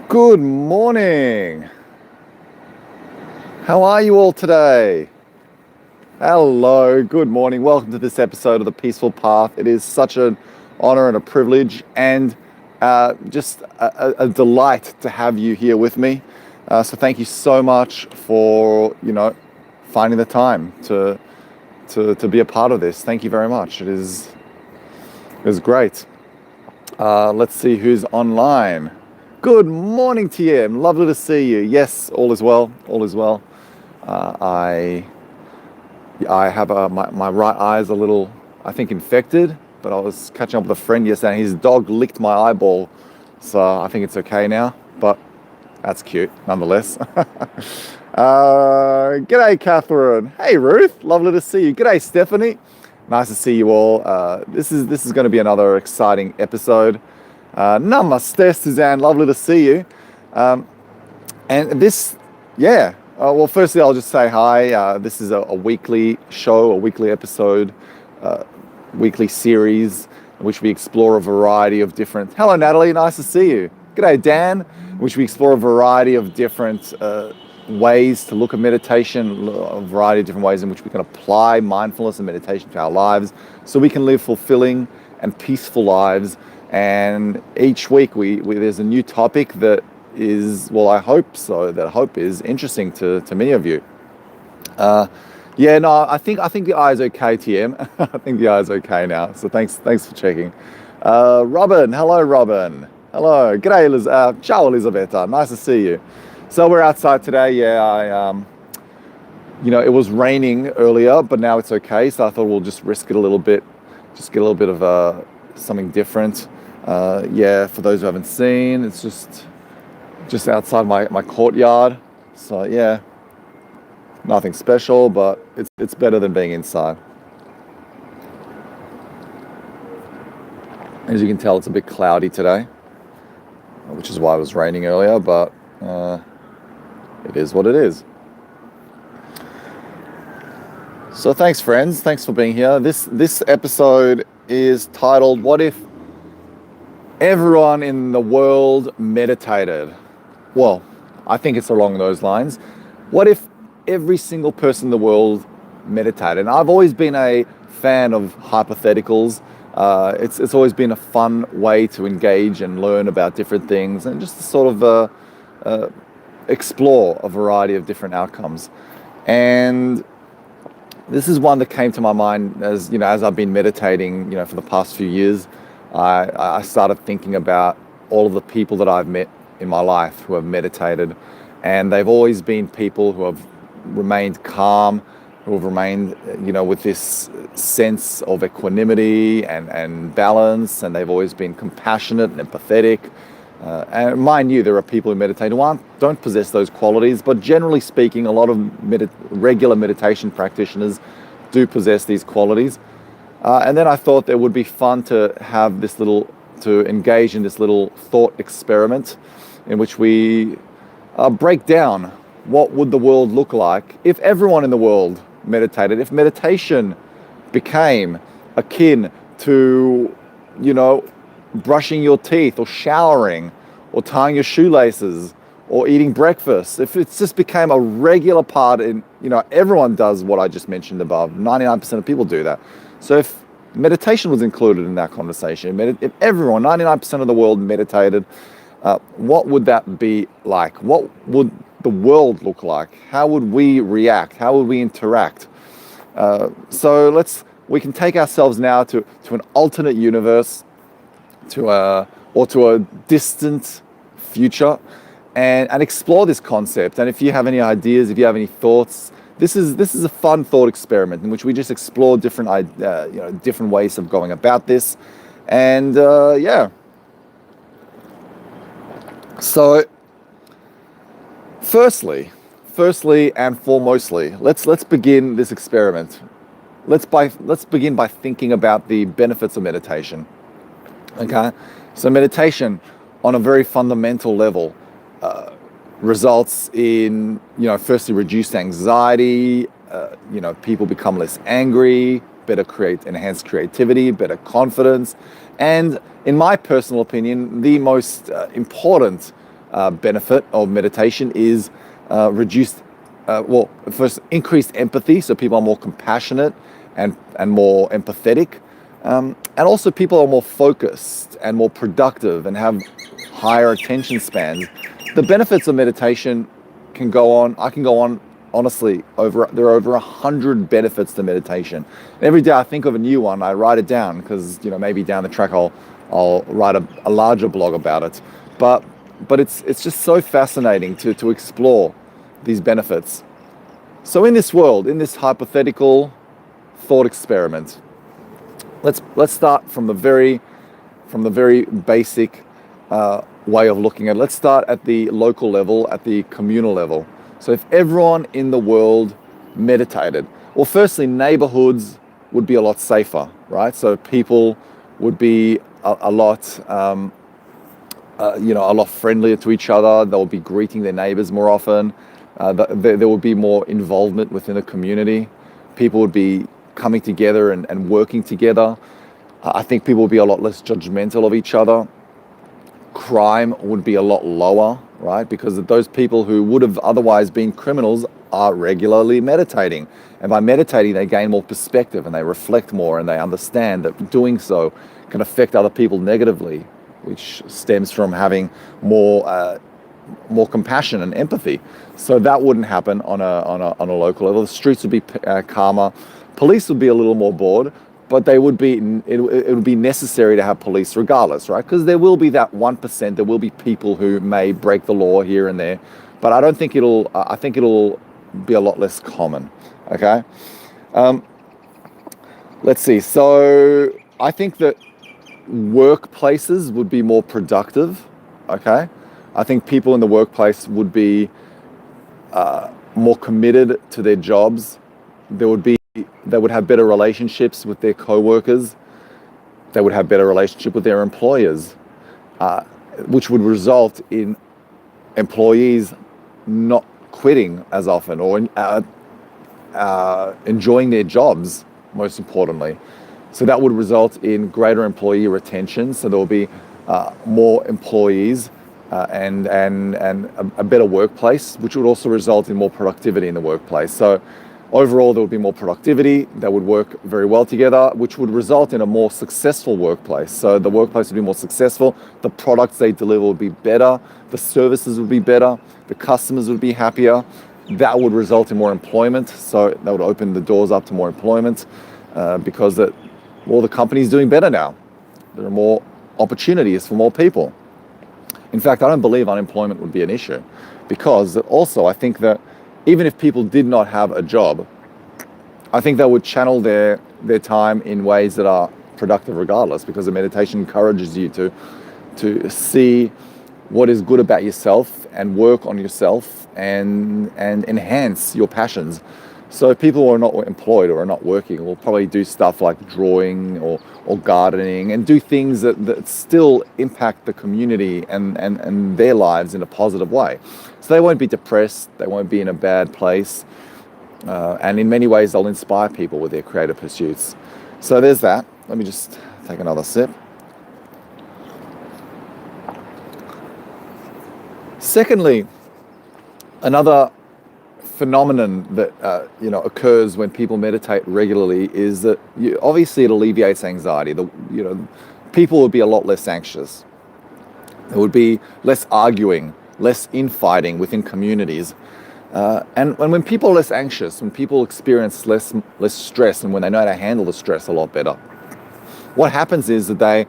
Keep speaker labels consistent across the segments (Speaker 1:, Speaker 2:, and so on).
Speaker 1: Good morning. How are you all today? Hello, good morning. Welcome to this episode of The Peaceful Path. It is such an honor and a privilege and just a delight to have you here with me. So thank you so much for, finding the time to be a part of this. Thank you very much. It is great. Let's see who's online. Good morning, TM. Lovely to see you. Yes, all is well. All is well. I have my right eye is a little, I think, infected. But I was catching up with a friend yesterday, and his dog licked my eyeball, so I think it's okay now. But that's cute, nonetheless. G'day, Catherine. Hey, Ruth. Lovely to see you. G'day, Stephanie. Nice to see you all. This is going to be another exciting episode. Namaste, Suzanne. Lovely to see you. And this, yeah. Well, firstly, I'll just say hi. This is a weekly show, a weekly episode, weekly series in which we explore a variety of different. Hello, Natalie. Nice to see you. G'day, Dan. In which we explore a variety of different ways to look at meditation, a variety of different ways in which we can apply mindfulness and meditation to our lives so we can live fulfilling and peaceful lives. And each week there's a new topic that is, well, I hope so, that hope is interesting to many of you. Yeah, no, I think the eye is okay, TM. I think the eye is okay now. So thanks for checking. Robin, hello, Robin. Hello, g'day, ciao, Elisabetta. Nice to see you. So we're outside today. Yeah, it was raining earlier, but now it's okay. So I thought we'll just risk it a little bit, just get a little bit of something different. Yeah, for those who haven't seen, it's just outside my courtyard. So yeah, nothing special, but it's better than being inside. As you can tell, it's a bit cloudy today, which is why it was raining earlier, but it is what it is. So thanks, friends. Thanks for being here. This episode is titled, What If Everyone in the World Meditated? Well, I think it's along those lines. What if every single person in the world meditated? And I've always been a fan of hypotheticals. It's always been a fun way to engage and learn about different things and just to sort of explore a variety of different outcomes. And this is one that came to my mind as I've been meditating, for the past few years. I started thinking about all of the people that I've met in my life who have meditated, and they've always been people who have remained calm, who have remained, with this sense of equanimity and balance, and they've always been compassionate and empathetic. And mind you, there are people who meditate who don't possess those qualities, but generally speaking, a lot of regular meditation practitioners do possess these qualities. And then I thought it would be fun to have to engage in this little thought experiment in which we break down what would the world look like if everyone in the world meditated, if meditation became akin to, brushing your teeth or showering or tying your shoelaces or eating breakfast. If it just became a regular part in, everyone does what I just mentioned above. 99% of people do that. So if meditation was included in that conversation, if everyone, 99% of the world meditated, what would that be like? What would the world look like? How would we react? How would we interact? So we can take ourselves now to an alternate universe, to a distant future, and explore this concept. And if you have any ideas, if you have any thoughts, this is a fun thought experiment in which we just explore different ways of going about this. And yeah. So firstly and foremostly, let's begin this experiment. Let's begin by thinking about the benefits of meditation. Okay, so meditation on a very fundamental level results in, firstly reduced anxiety, people become less angry, enhanced creativity, better confidence, and in my personal opinion, the most important benefit of meditation is reduced, first, increased empathy, so people are more compassionate and more empathetic. And also people are more focused and more productive and have higher attention spans. The benefits of meditation I can go on, honestly, there are over 100 benefits to meditation. And every day I think of a new one, I write it down because, maybe down the track I'll write a larger blog about it. But it's just so fascinating to explore these benefits. So in this world, in this hypothetical thought experiment, let's start from the very basic way of looking at it. Let's start at the local level, at the communal level. So if everyone in the world meditated, well, firstly, neighborhoods would be a lot safer, right? So people would be a lot friendlier to each other. They'll be greeting their neighbors more often. There would be more involvement within the community. People would be coming together and working together. I think people would be a lot less judgmental of each other. Crime would be a lot lower, right? Because those people who would have otherwise been criminals are regularly meditating. And by meditating, they gain more perspective and they reflect more and they understand that doing so can affect other people negatively, which stems from having more compassion and empathy. So that wouldn't happen on a local level. The streets would be calmer. Police would be a little more bored, but it would be necessary to have police regardless, right? Because there will be that 1%. There will be people who may break the law here and there, but I think it'll be a lot less common. Okay. Let's see. So I think that workplaces would be more productive. Okay. I think people in the workplace would be more committed to their jobs. They would have better relationships with their co-workers. They would have better relationship with their employers, which would result in employees not quitting as often or enjoying their jobs, most importantly. So that would result in greater employee retention. So there will be more employees and a better workplace, which would also result in more productivity in the workplace. So overall, there would be more productivity. They would work very well together, which would result in a more successful workplace. So the workplace would be more successful. The products they deliver would be better. The services would be better. The customers would be happier. That would result in more employment. So that would open the doors up to more employment because the company's doing better now. There are more opportunities for more people. In fact, I don't believe unemployment would be an issue because also I think that even if people did not have a job, I think they would channel their time in ways that are productive regardless, because the meditation encourages you to see what is good about yourself and work on yourself and enhance your passions. So people who are not employed or are not working will probably do stuff like drawing or gardening and do things that still impact the community and their lives in a positive way. So they won't be depressed, they won't be in a bad place, and in many ways they'll inspire people with their creative pursuits. So there's that. Let me just take another sip. Secondly, another phenomenon that occurs when people meditate regularly is that obviously it alleviates anxiety. People would be a lot less anxious. There would be less arguing, less infighting within communities, and when people are less anxious, when people experience less stress, and when they know how to handle the stress a lot better, what happens is that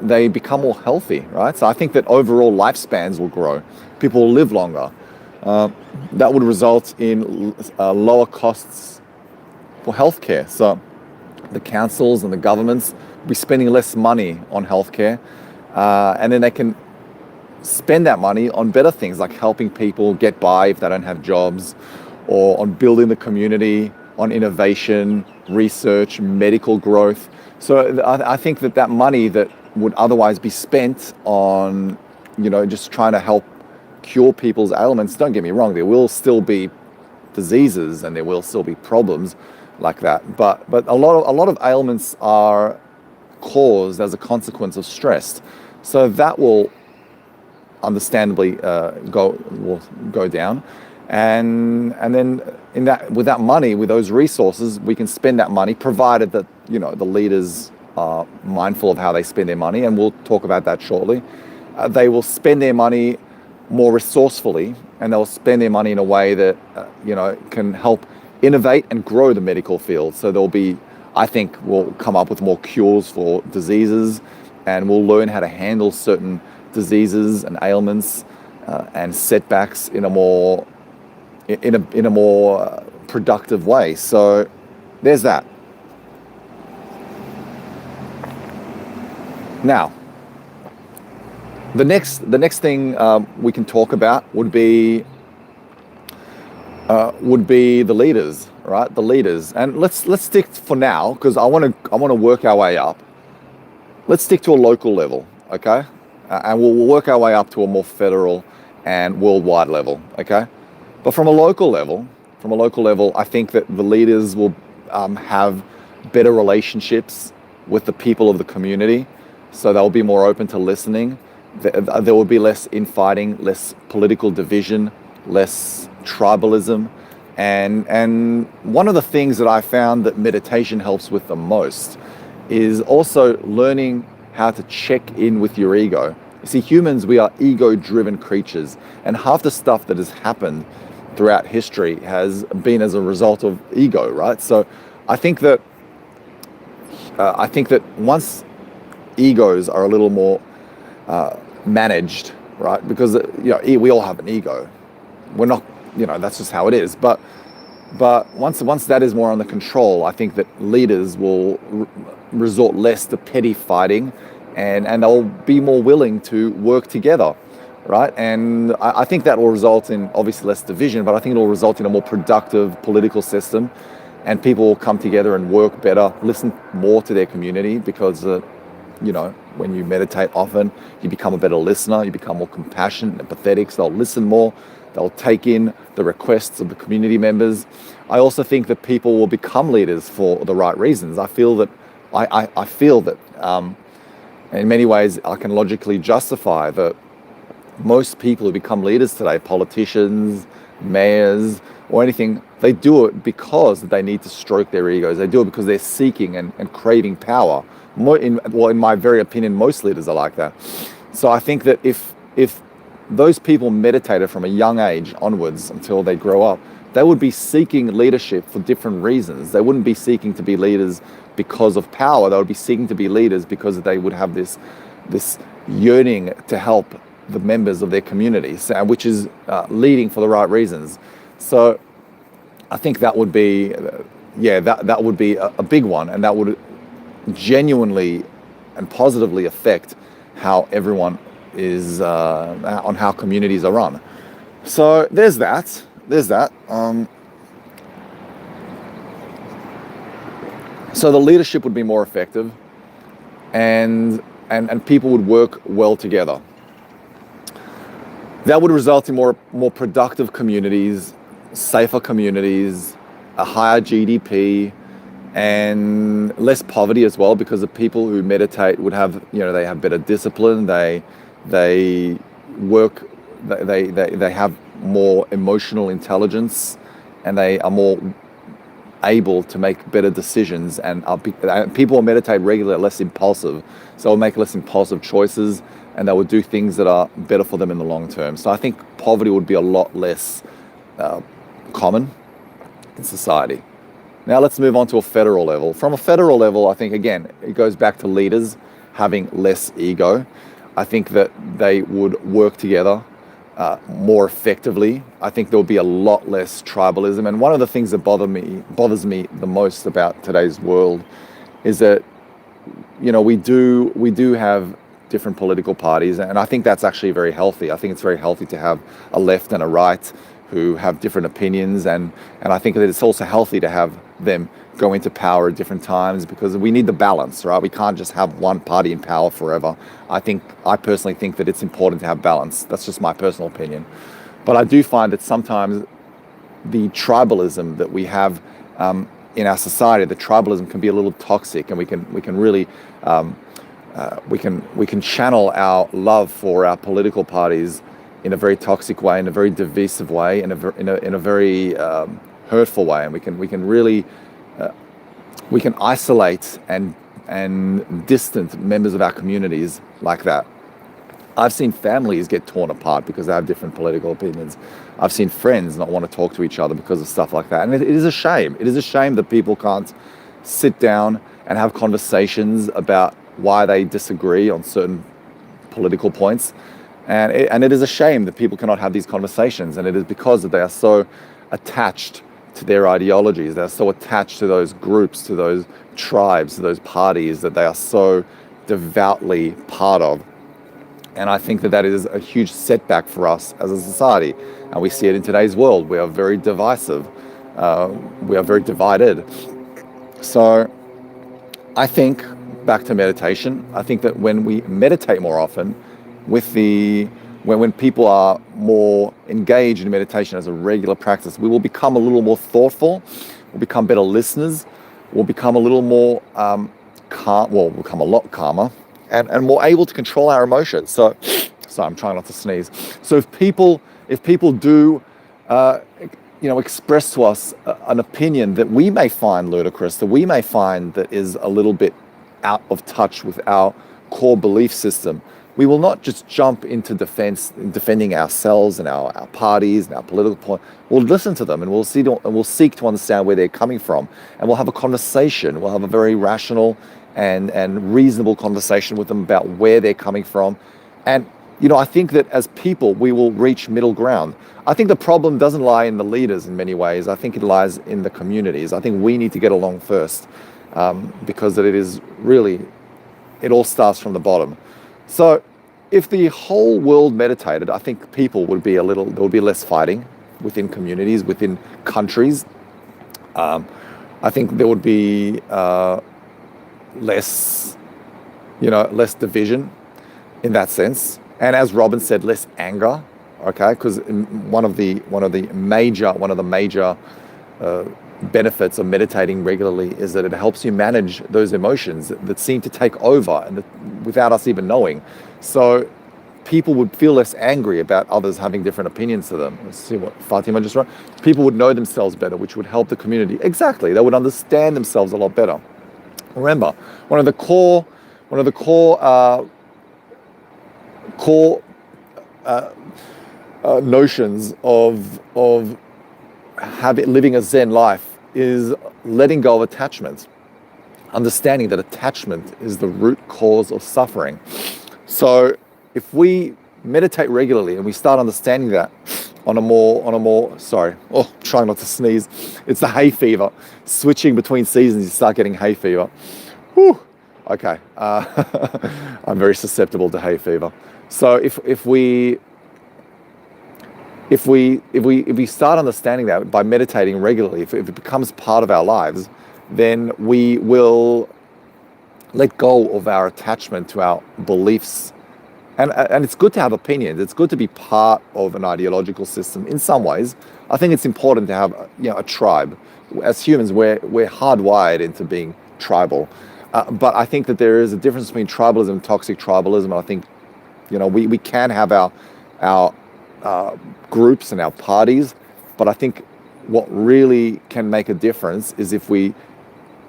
Speaker 1: they become more healthy, right? So I think that overall lifespans will grow. People will live longer. That would result in lower costs for healthcare. So the councils and the governments will be spending less money on healthcare, and then they can spend that money on better things like helping people get by if they don't have jobs, or on building the community, on innovation, research, medical growth. So I think that money that would otherwise be spent on, just trying to help cure people's ailments, don't get me wrong, there will still be diseases and there will still be problems like that. But a lot of ailments are caused as a consequence of stress. So that will understandably will go down, and then in that with that money, with those resources, we can spend that money, provided that the leaders are mindful of how they spend their money, and we'll talk about that shortly. They will spend their money more resourcefully, and they'll spend their money in a way that can help innovate and grow the medical field. So I think we'll come up with more cures for diseases, and we'll learn how to handle certain diseases and ailments and setbacks in a more productive way. So there's that. Now, the next thing we can talk about would be the leaders, right? The leaders, and let's stick for now, because I want to work our way up. Let's stick to a local level, okay? And we'll work our way up to a more federal and worldwide level, okay? But from a local level, I think that the leaders will have better relationships with the people of the community, so they'll be more open to listening. There will be less infighting, less political division, less tribalism. And one of the things that I found that meditation helps with the most is also learning how to check in with your ego. You see, humans, we are ego-driven creatures, and half the stuff that has happened throughout history has been as a result of ego, right? So I think that once egos are a little more managed, right? Because we all have an ego. We're not, that's just how it is. But once that is more under control, I think that leaders will resort less to petty fighting, and they'll be more willing to work together, right? And I think that will result in obviously less division, but I think it will result in a more productive political system, and people will come together and work better, listen more to their community, because when you meditate often, you become a better listener, you become more compassionate and empathetic, so they'll listen more, they'll take in the requests of the community members. I also think that people will become leaders for the right reasons. I feel that in many ways I can logically justify that most people who become leaders today, politicians, mayors, or anything, they do it because they need to stroke their egos. They do it because they're seeking and craving power. In my very opinion, most leaders are like that. So I think that if those people meditated from a young age onwards until they grow up, they would be seeking leadership for different reasons. They wouldn't be seeking to be leaders because of power. They would be seeking to be leaders because they would have this yearning to help the members of their communities, which is leading for the right reasons. So I think that would be, that would be a big one, and that would genuinely and positively affect how everyone is, on how communities are run. So there's that. So the leadership would be more effective, and people would work well together. That would result in more productive communities, safer communities, a higher GDP, and less poverty as well, because the people who meditate would have, they have better discipline, they work, they have more emotional intelligence, and they are more able to make better decisions, and people who meditate regularly are less impulsive, so they'll make less impulsive choices, and they will do things that are better for them in the long term. So I think poverty would be a lot less common in society. Now let's move on to a federal level. From a federal level, I think, again, it goes back to leaders having less ego. I think that they would work together more effectively. I think there will be a lot less tribalism. And one of the things that bothers me the most about today's world is that, we do have different political parties, and I think that's actually very healthy. I think it's very healthy to have a left and a right who have different opinions, and I think that it's also healthy to have them go into power at different times, because we need the balance, right? We can't just have one party in power forever. I personally think that it's important to have balance. That's just my personal opinion. But I do find that sometimes the tribalism that we have in our society, the tribalism can be a little toxic, and we can really we can channel our love for our political parties in a very toxic way, in a very divisive way, in a very hurtful way, and we can really we can isolate and distant members of our communities like that. I've seen families get torn apart because they have different political opinions. I've seen friends not want to talk to each other because of stuff like that. And it is a shame. It is a shame that people can't sit down and have conversations about why they disagree on certain political points. And it is a shame that people cannot have these conversations. And it is because that they are so attached to their ideologies. They're so attached to those groups, to those tribes, to those parties that they are so devoutly part of. And I think that that is a huge setback for us as a society. And we see it in today's world. We are very divisive. We are very divided. So I think, back to meditation, I think that when we meditate more often, when people are more engaged in meditation as a regular practice, we will become a little more thoughtful, we'll become better listeners, we'll become a little more calm, well, we'll become a lot calmer, and more able to control our emotions. So I'm trying not to sneeze. So if people do, express to us an opinion that we may find ludicrous, that we may find that is a little bit out of touch with our core belief system, we will not just jump into defending ourselves and our parties and our political point. We'll listen to them and we'll seek to understand where they're coming from, and we'll have a conversation. We'll have a very rational and reasonable conversation with them about where they're coming from. And I think that as people, we will reach middle ground. I think the problem doesn't lie in the leaders in many ways. I think it lies in the communities. I think we need to get along first, because it all starts from the bottom. So if the whole world meditated, I think there would be less fighting within communities, within countries. I think there would be less division in that sense. And as Robin said, less anger, okay? Because one of the major benefits of meditating regularly is that it helps you manage those emotions that seem to take over and without us even knowing. So people would feel less angry about others having different opinions to them. Let's see what Fatima just wrote. People would know themselves better, which would help the community. Exactly, they would understand themselves a lot better. Remember, one of the core notions of living a Zen life is letting go of attachment, understanding that attachment is the root cause of suffering. So if we meditate regularly and we start understanding that on a more trying not to sneeze, it's the hay fever. Switching between seasons, you start getting hay fever. Whew. Okay, I'm very susceptible to hay fever. So if we start understanding that by meditating regularly, if it becomes part of our lives, then we will let go of our attachment to our beliefs. And it's good to have opinions. It's good to be part of an ideological system in some ways. I think it's important to have a tribe. As humans, we're hardwired into being tribal. But I think that there is a difference between tribalism and toxic tribalism. And I think we can have our groups and our parties, but I think what really can make a difference is if we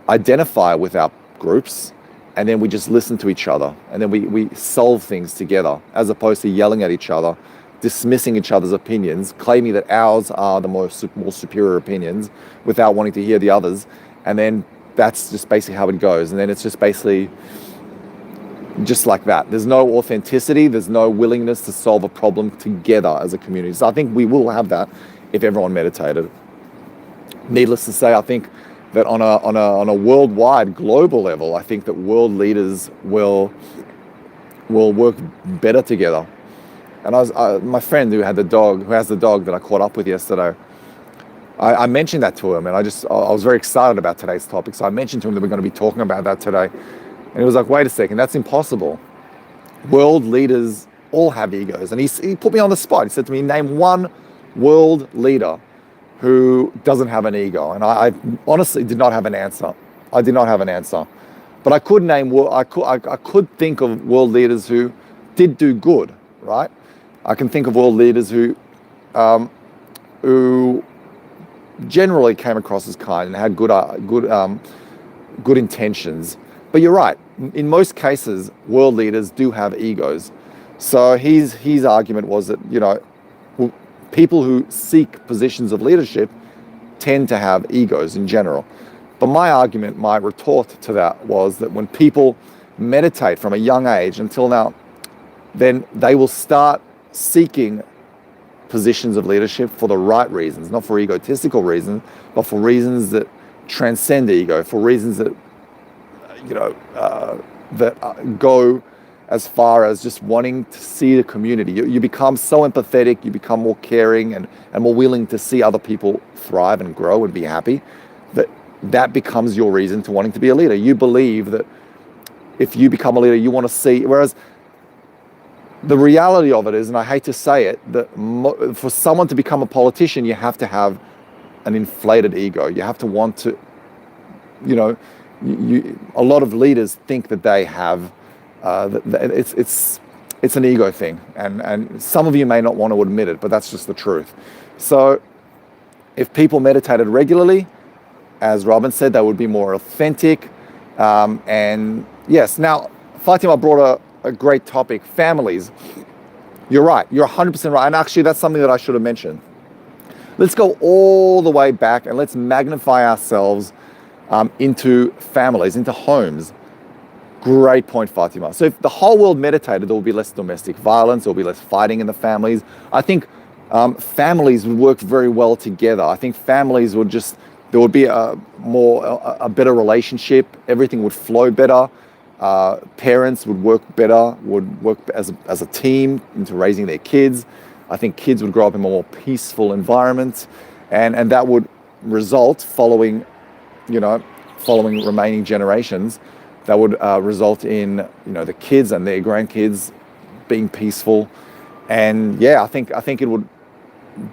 Speaker 1: identify with our groups and then we just listen to each other and then we solve things together, as opposed to yelling at each other, dismissing each other's opinions, claiming that ours are the more superior opinions without wanting to hear the others. And then that's just basically how it goes. And then it's just basically just like that. There's no authenticity. There's no willingness to solve a problem together as a community. So I think we will have that if everyone meditated. Needless to say, I think that on a worldwide, global level, I think that world leaders will work better together. And my friend who has the dog that I caught up with yesterday, I mentioned that to him, and I was very excited about today's topic. So I mentioned to him that we're going to be talking about that today. And he was like, wait a second, that's impossible. World leaders all have egos. And he put me on the spot. He said to me, name one world leader who doesn't have an ego. And I honestly did not have an answer. But But I could name, I could think of world leaders who did do good, right? I can think of world leaders who generally came across as kind and had good intentions. But you're right. In most cases, world leaders do have egos. So his argument was that, people who seek positions of leadership tend to have egos in general. But my argument, my retort to that was that when people meditate from a young age until now, then they will start seeking positions of leadership for the right reasons, not for egotistical reasons, but for reasons that transcend ego, for reasons that, go as far as just wanting to see the community. You become so empathetic, you become more caring and more willing to see other people thrive and grow and be happy, that becomes your reason to wanting to be a leader. You believe that if you become a leader, you want to see, whereas the reality of it is, and I hate to say it, that for someone to become a politician, you have to have an inflated ego. You have to want to, a lot of leaders think that they have, it's an ego thing. And some of you may not want to admit it, but that's just the truth. So if people meditated regularly, as Robin said, they would be more authentic. And yes, now Fatima brought a great topic, families. You're right, you're 100% right. And actually that's something that I should have mentioned. Let's go all the way back and let's magnify ourselves into families, into homes. Great point, Fatima. So if the whole world meditated, there will be less domestic violence, there will be less fighting in the families. I think families would work very well together. I think families would there would be a better relationship. Everything would flow better. Parents would work better, would work as a team into raising their kids. I think kids would grow up in a more peaceful environment, and that would result following remaining generations. That would result in the kids and their grandkids being peaceful, and I think it would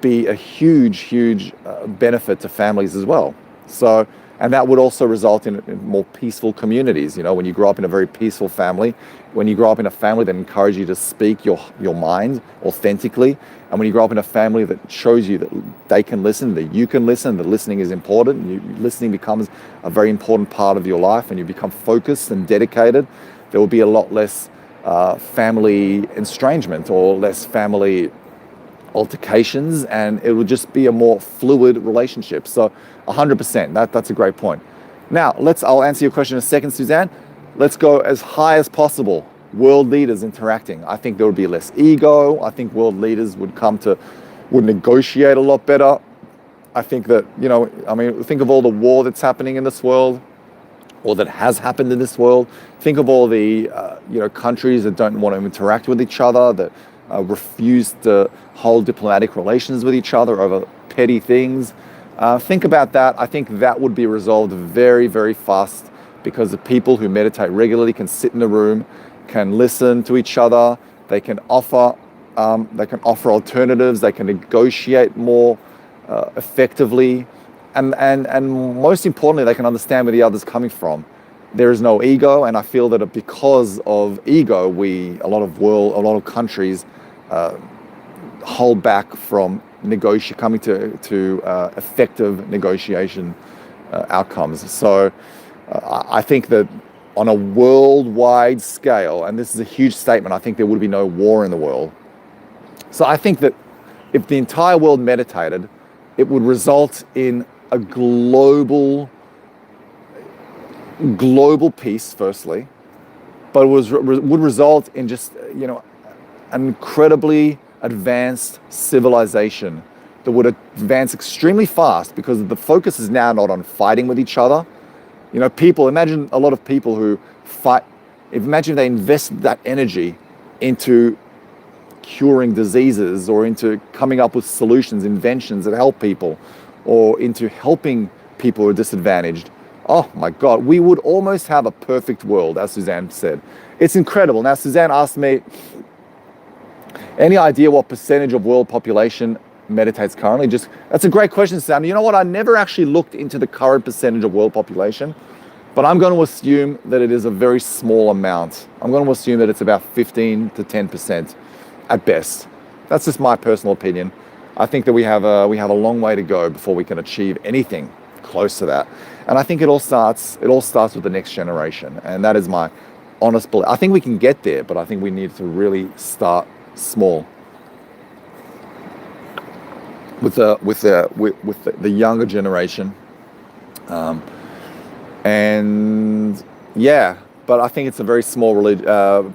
Speaker 1: be a huge benefit to families as well. So, and that would also result in more peaceful communities. When you grow up in a very peaceful family, when you grow up in a family that encourages you to speak your mind authentically, and when you grow up in a family that shows you that they can listen, that you can listen, that listening is important, and listening becomes a very important part of your life, and you become focused and dedicated, there will be a lot less family estrangement or less family altercations, and it will just be a more fluid relationship. So 100%, that's a great point. Now, I'll answer your question in a second, Suzanne. Let's go as high as possible. World leaders interacting. I think there would be less ego. I think world leaders would negotiate a lot better. I think that, think of all the war that's happening in this world, or that has happened in this world. Think of all the, countries that don't want to interact with each other, that refuse to hold diplomatic relations with each other over petty things. Think about that. I think that would be resolved very, very fast, because the people who meditate regularly can sit in a room, can listen to each other, they can offer alternatives, they can negotiate more effectively, and most importantly, they can understand where the other's coming from. There is no ego, and I feel that because of ego, a lot of countries hold back from coming to effective negotiation outcomes. So I think that on a worldwide scale, and this is a huge statement, I think there would be no war in the world. So I think that if the entire world meditated, it would result in a global peace, firstly, but it would result in just, an incredibly advanced civilization that would advance extremely fast, because the focus is now not on fighting with each other. Imagine a lot of people who fight, imagine if they invest that energy into curing diseases, or into coming up with solutions, inventions that help people, or into helping people who are disadvantaged. Oh my God, we would almost have a perfect world, as Suzanne said. It's incredible. Now, Suzanne asked me, any idea what percentage of world population meditates currently? That's a great question, Suzanne. You know what? I never actually looked into the current percentage of world population. But I'm going to assume that it is a very small amount. I'm going to assume that it's about 15 to 10% at best. That's just my personal opinion. I think that we have a long way to go before we can achieve anything close to that. And I think it all starts with the next generation. And that is my honest belief. I think we can get there, but I think we need to really start small with the younger generation. And yeah, but I think it's a very small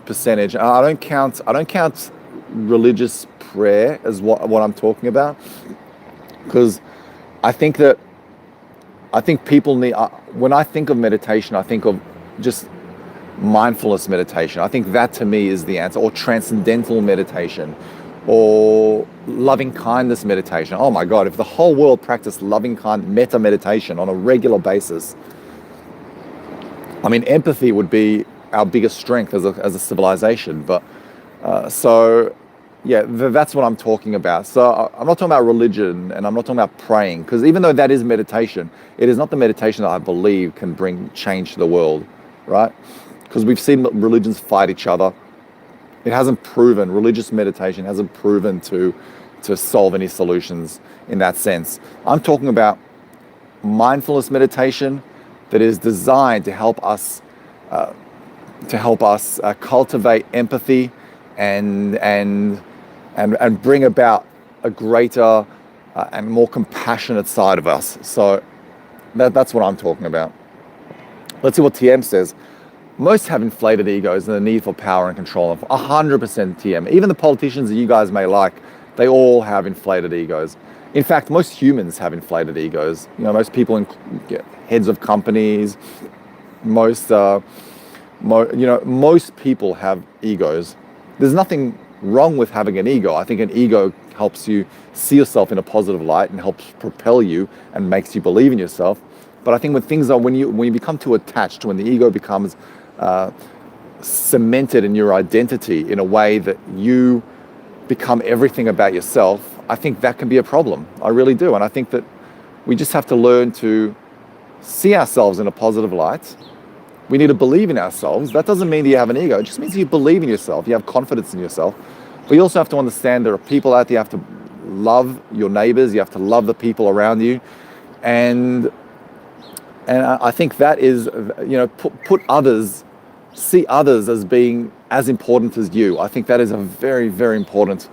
Speaker 1: percentage. I don't count religious prayer as what I'm talking about, because I think that I think people need. When I think of meditation, I think of just mindfulness meditation. I think that to me is the answer, or transcendental meditation, or loving kindness meditation. Oh my God, if the whole world practiced loving kind metta meditation on a regular basis, I mean, empathy would be our biggest strength as a civilization. But so, yeah, that's what I'm talking about. So I'm not talking about religion, and I'm not talking about praying, because even though that is meditation, it is not the meditation that I believe can bring change to the world, right? Because we've seen religions fight each other. It hasn't proven, religious meditation hasn't proven to solve any solutions in that sense. I'm talking about mindfulness meditation that is designed to help us cultivate empathy and bring about a greater and more compassionate side of us. So that's what I'm talking about. Let's see what TM says. Most have inflated egos and the need for power and control. 100% TM. Even the politicians that you guys may like, they all have inflated egos. In fact, most humans have inflated egos. Most people, heads of companies, most people have egos. There's nothing wrong with having an ego. I think an ego helps you see yourself in a positive light and helps propel you and makes you believe in yourself. But I think when you become too attached, when the ego becomes cemented in your identity in a way that you become everything about yourself, I think that can be a problem. I really do. And I think that we just have to learn to see ourselves in a positive light. We need to believe in ourselves. That doesn't mean that you have an ego. It just means you believe in yourself. You have confidence in yourself. But you also have to understand there are people out there. You have to love your neighbors. You have to love the people around you. And I think that is, see others as being as important as you. I think that is a very, very important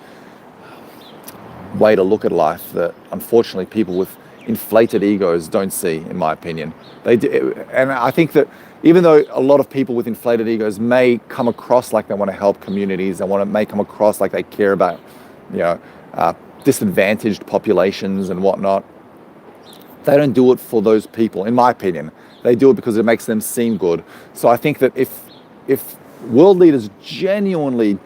Speaker 1: way to look at life that unfortunately people with inflated egos don't see, in my opinion. They do, and I think that even though a lot of people with inflated egos may come across like they want to help communities, may come across like they care about, disadvantaged populations and whatnot, they don't do it for those people, in my opinion. They do it because it makes them seem good. So I think that if world leaders genuinely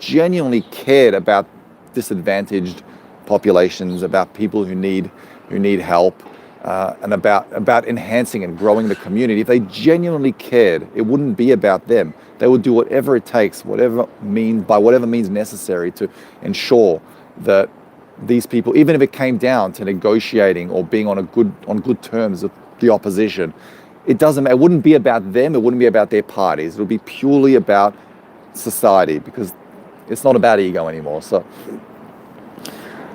Speaker 1: cared about disadvantaged populations, about people who need help, and about enhancing and growing the community, if they genuinely cared, it wouldn't be about them. They would do whatever it takes, by whatever means necessary, to ensure that these people, even if it came down to negotiating or being on good terms with the opposition, it wouldn't be about them. It wouldn't be about their parties. It would be purely about society, because it's not about ego anymore. So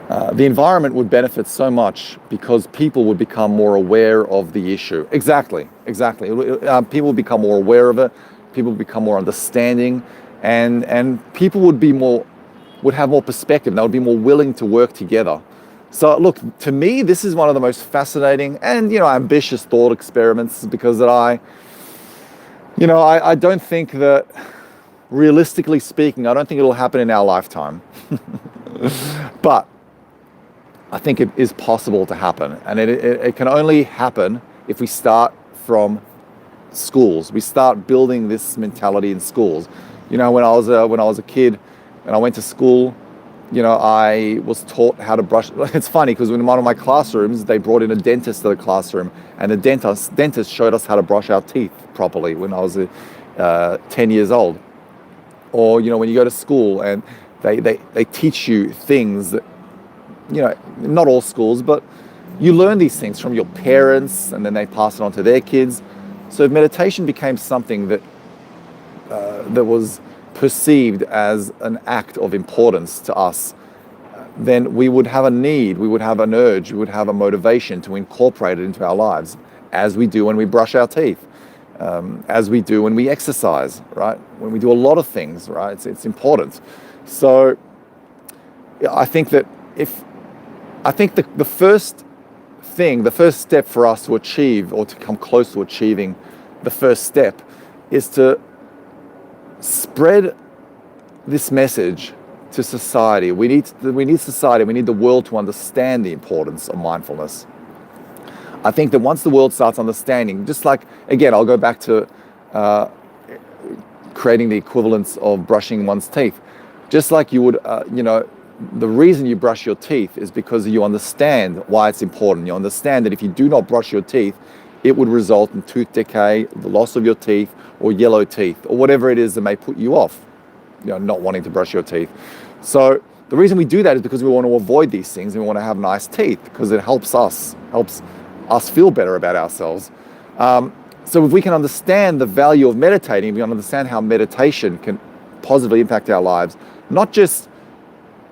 Speaker 1: the environment would benefit so much because people would become more aware of the issue. Exactly. People would become more aware of it. People would become more understanding, and people would have more perspective. They would be more willing to work together. So look, to me, this is one of the most fascinating and ambitious thought experiments, because I don't think that, realistically speaking, I don't think it'll happen in our lifetime. But I think it is possible to happen, and it can only happen if we start from schools. We start building this mentality in schools. When I was a kid and I went to school, I was taught how to brush. It's funny because in one of my classrooms, they brought in a dentist to the classroom, and the dentist showed us how to brush our teeth properly when I was 10 years old. Or when you go to school and they teach you things that, not all schools, but you learn these things from your parents, and then they pass it on to their kids. So if meditation became something that was perceived as an act of importance to us, then we would have a need, we would have an urge, we would have a motivation to incorporate it into our lives, as we do when we brush our teeth, as we do when we exercise, right? When we do a lot of things, right? It's important. So I think that the first thing, the first step for us to achieve or to come close to achieving the first step is to spread this message to society. We need society, we need the world to understand the importance of mindfulness. I think that once the world starts understanding, just like, again, I'll go back to creating the equivalence of brushing one's teeth. Just like you would, the reason you brush your teeth is because you understand why it's important. You understand that if you do not brush your teeth, it would result in tooth decay, the loss of your teeth, or yellow teeth, or whatever it is that may put you off, not wanting to brush your teeth. So the reason we do that is because we want to avoid these things and we want to have nice teeth, because it helps us feel better about ourselves. So if we can understand the value of meditating, we can understand how meditation can positively impact our lives, not just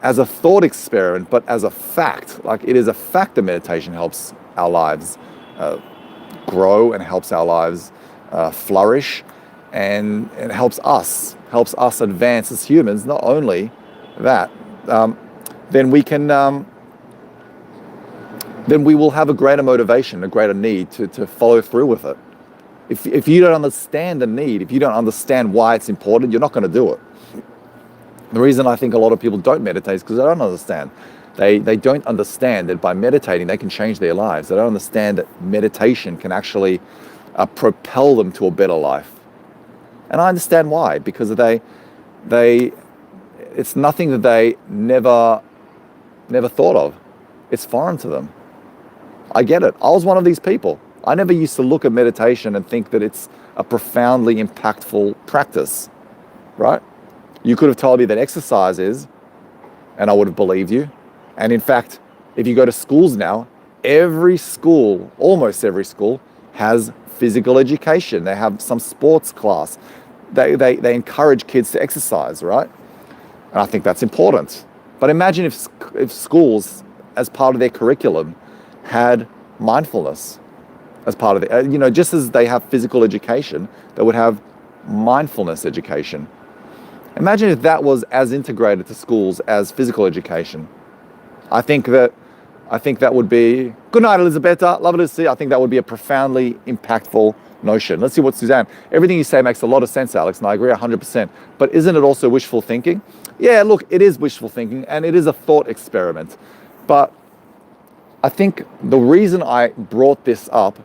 Speaker 1: as a thought experiment, but as a fact. Like, it is a fact that meditation helps our lives grow and helps our lives flourish, and it helps us advance as humans. Not only that, then we will have a greater motivation, a greater need to follow through with it. If you don't understand the need, if you don't understand why it's important, you're not going to do it. The reason I think a lot of people don't meditate is because they don't understand. They don't understand that by meditating, they can change their lives. They don't understand that meditation can actually propel them to a better life. And I understand why, because it's nothing that they never thought of. It's foreign to them. I get it. I was one of these people. I never used to look at meditation and think that it's a profoundly impactful practice, right? You could have told me that exercise is, and I would have believed you. And in fact, if you go to schools now, almost every school has physical education. They have some sports class. They encourage kids to exercise, right? And I think that's important. But imagine if schools, as part of their curriculum, had mindfulness as part of it. Just as they have physical education, they would have mindfulness education. Imagine if that was as integrated to schools as physical education. I think that would be, good night, Elisabetta, lovely to see you. I think that would be a profoundly impactful notion. Let's see what Suzanne, everything you say makes a lot of sense, Alex, and I agree 100%. But isn't it also wishful thinking? Yeah, look, it is wishful thinking, and it is a thought experiment. But I think the reason I brought this up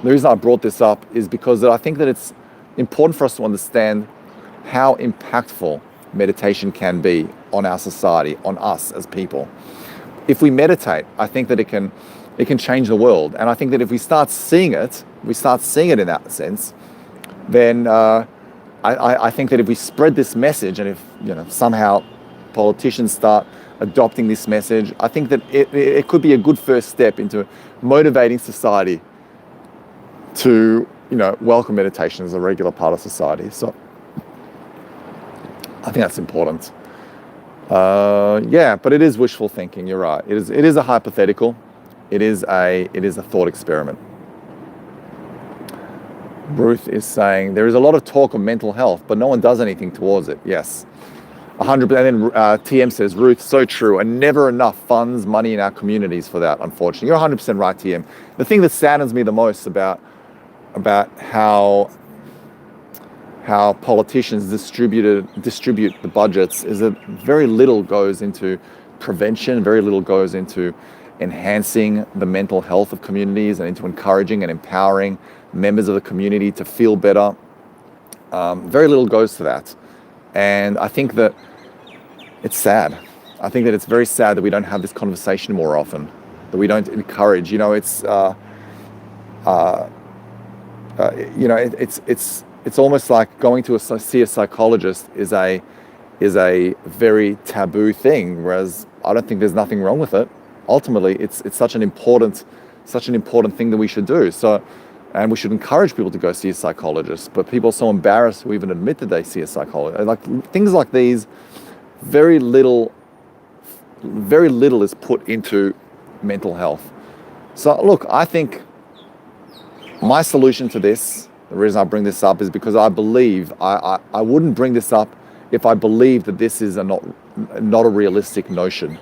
Speaker 1: is because I think that it's important for us to understand how impactful meditation can be on our society, on us as people. If we meditate, I think that it can change the world. And I think that if we start seeing it in that sense, then I think that if we spread this message, and if somehow politicians start adopting this message, I think that it could be a good first step into motivating society to welcome meditation as a regular part of society. So I think that's important. But it is wishful thinking. You're right. It is a hypothetical. It is a thought experiment. Ruth is saying there is a lot of talk of mental health, but no one does anything towards it. Yes, 100%. And then TM says, Ruth, so true, and never enough funds, money in our communities for that. Unfortunately, you're 100% right, TM. The thing that saddens me the most about how politicians distribute the budgets is that very little goes into prevention, very little goes into enhancing the mental health of communities and into encouraging and empowering members of the community to feel better. Very little goes to that. And I think that it's sad. I think that it's very sad that we don't have this conversation more often, that we don't encourage. It's almost like going to see a psychologist is a very taboo thing, whereas I don't think there's nothing wrong with it. Ultimately, it's such an important thing that we should do. So And we should encourage people to go see a psychologist, but people are so embarrassed to even admit that they see a psychologist. Like things like these, very little is put into mental health. So look, I think my solution to this, the reason I bring this up is because I believe I wouldn't bring this up if I believed that this is not a realistic notion.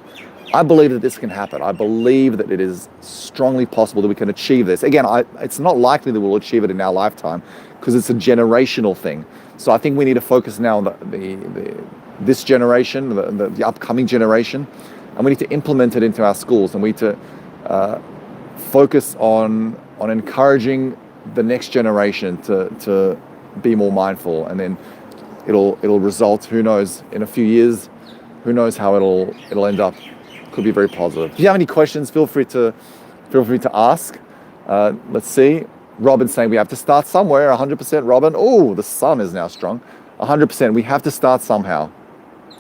Speaker 1: I believe that this can happen. I believe that it is strongly possible that we can achieve this. Again, it's not likely that we'll achieve it in our lifetime because it's a generational thing. So I think we need to focus now on this generation, the upcoming generation, and we need to implement it into our schools, and we need to focus on encouraging the next generation to be more mindful, and then it'll result, who knows, in a few years, who knows how it'll end up. Could be very positive. If you have any questions, feel free to ask. Let's see. Robin's saying we have to start somewhere. 100%, Robin. Oh, the sun is now strong. 100%. We have to start somehow.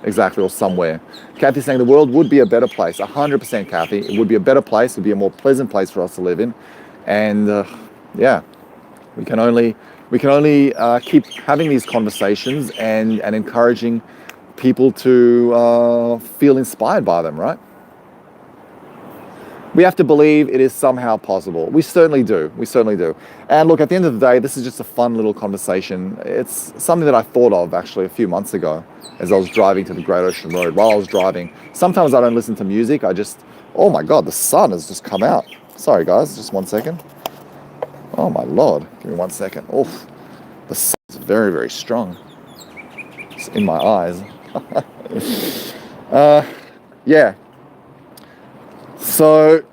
Speaker 1: Exactly, or somewhere. Kathy's saying the world would be a better place. 100%, Kathy. It would be a better place. It would be a more pleasant place for us to live in. And yeah, we can only keep having these conversations and encouraging people to feel inspired by them, right? We have to believe it is somehow possible. We certainly do. We certainly do. And look, at the end of the day, this is just a fun little conversation. It's something that I thought of actually a few months ago as I was driving to the Great Ocean Road. While I was driving, sometimes I don't listen to music. Oh my God, the sun has just come out. Sorry guys, just 1 second. Oh my Lord, give me 1 second. Oof, the sun is very, very strong. It's in my eyes. Yeah. So,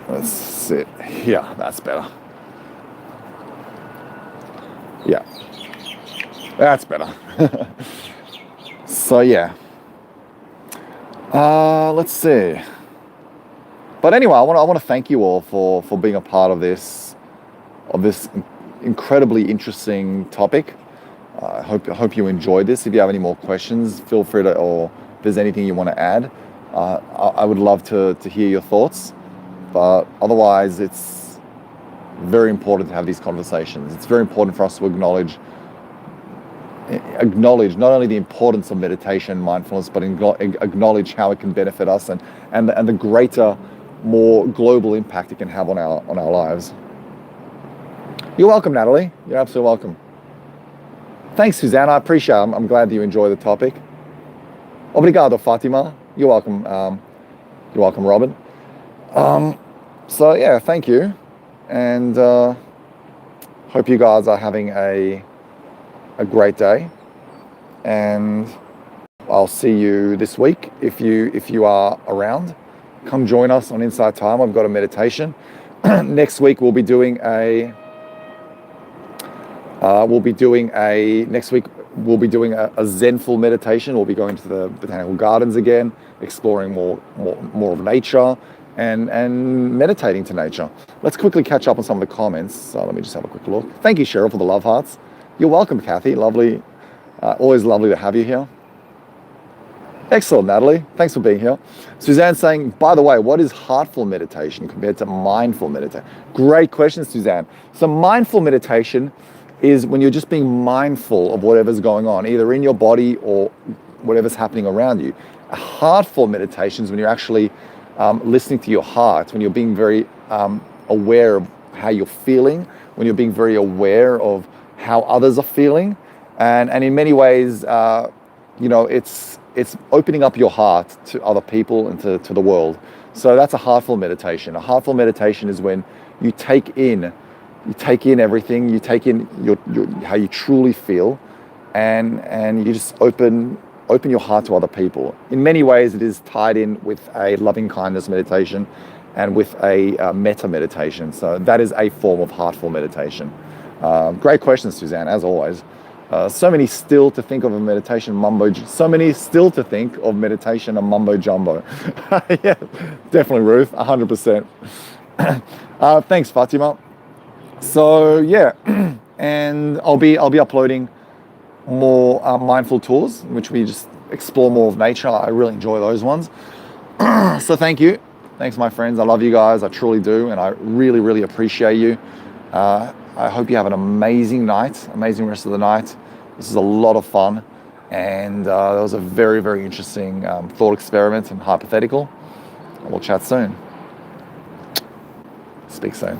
Speaker 1: let's sit here. That's better. Yeah. That's better. So, yeah. Let's see. But anyway, I want to thank you all for being a part of this incredibly interesting topic. I hope you enjoyed this. If you have any more questions, feel free to, or if there's anything you want to add, I would love to hear your thoughts. But otherwise, it's very important to have these conversations. It's very important for us to acknowledge not only the importance of meditation and mindfulness, but acknowledge how it can benefit us and the greater, more global impact it can have on our lives. You're welcome, Natalie. You're absolutely welcome. Thanks, Suzanne. I appreciate it. I'm glad that you enjoy the topic. Obrigado, Fatima. You're welcome. You're welcome, Robin. So yeah, thank you, and hope you guys are having a great day. And I'll see you this week if you are around. Come join us on Insight Time. I've got a meditation. Next week we'll be doing a Zenful meditation. We'll be going to the botanical gardens again, exploring more of nature and meditating to nature. Let's quickly catch up on some of the comments. So let me just have a quick look. Thank you, Cheryl, for the love hearts. You're welcome, Kathy. Lovely. Always lovely to have you here. Excellent, Natalie. Thanks for being here. Suzanne saying, by the way, what is heartful meditation compared to mindful meditation? Great question, Suzanne. So mindful meditation is when you're just being mindful of whatever's going on, either in your body or whatever's happening around you. A heartful meditation is when you're actually listening to your heart, when you're being very aware of how you're feeling, when you're being very aware of how others are feeling. And in many ways, it's opening up your heart to other people and to the world. So that's a heartful meditation. A heartful meditation is when you take in everything, you take in your how you truly feel, and you just open your heart to other people. In many ways, it is tied in with a loving kindness meditation and with a metta meditation. So that is a form of heartful meditation. Great question, Suzanne, as always. So many still to think of a meditation mumbo. So many still to think of meditation a mumbo jumbo. Yeah, definitely, Ruth. 100%. Thanks, Fatima. So yeah, and I'll be uploading more mindful tours, in which we just explore more of nature. I really enjoy those ones. So thank you. Thanks, my friends. I love you guys. I truly do. And I really, really appreciate you. I hope you have an amazing night, amazing rest of the night. This is a lot of fun. And that was a very, very interesting thought experiment and hypothetical. And we'll chat soon. Speak soon.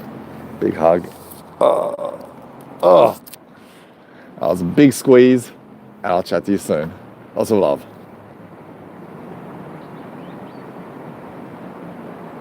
Speaker 1: Big hug. Oh, that was a big squeeze. And I'll chat to you soon. Lots of love.